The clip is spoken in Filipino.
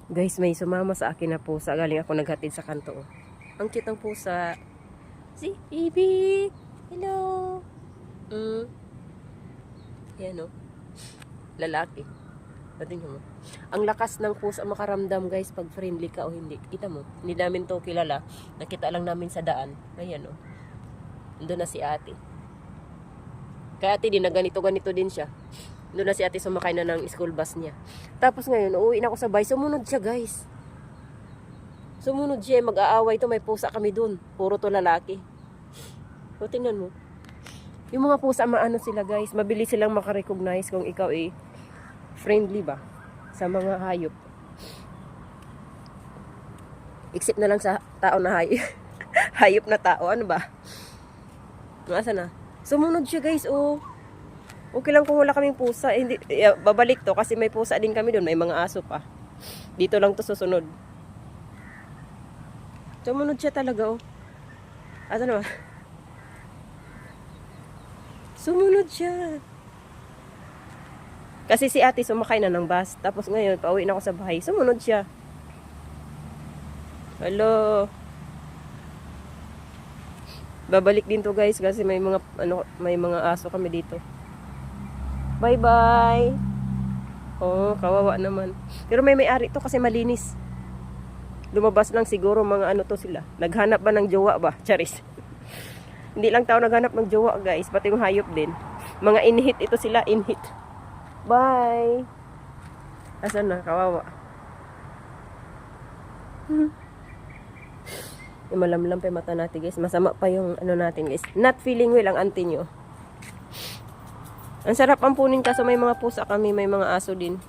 Guys, may sumama sa akin na pusa. Galing ako naghatid sa kanto. Oh. Ang cute ng pusa. Si Baby! Hello! Yan oh. Lalaki. Patingin mo. Ang lakas ng pusa makaramdam guys pag friendly ka o hindi. Kita mo. Hindi namin to kilala. Nakita lang namin sa daan. Ayan oh. Doon na si ate. Kaya ate din na ganito din siya. Doon na si ate sumakay na ng school bus niya. Tapos ngayon, uuwi na ako sa bahay. Sumunod siya guys. Sumunod siya. Mag-aaway to. May pusa kami doon. Puro to lalaki. O tingnan mo. Yung mga pusa maano sila guys. Mabilis silang makarecognize kung ikaw friendly ba sa mga hayop. Except na lang sa tao na hayop. Hayop na tao. Ano ba? Nasaan na? Sumunod siya guys. Oh. Okay lang kung wala kaming pusa. Hindi, babalik to kasi may pusa din kami doon. May mga aso pa. Dito lang to susunod. Sumunod siya talaga. Oh. Asa naman? Sumunod siya. Kasi si ate sumakay na ng bus. Tapos ngayon, pauwi na ako sa bahay. Sumunod siya. Hello. Babalik din to guys kasi may mga aso kami dito. Bye-bye. Oh, kawawa naman. Pero may-ari to kasi malinis. Lumabas lang siguro mga to sila. Naghanap ba ng jowa ba? Charis. Hindi lang tao naghanap ng jowa guys, pati yung hayop din. Mga inhit ito sila, inhit. Bye. Asan na? Kawawa. Yung malamlam pa yung mata natin guys. Masama pa yung natin guys. Not feeling well ang auntie nyo. Ang sarap ampunin kaso may mga pusa kami, may mga aso din.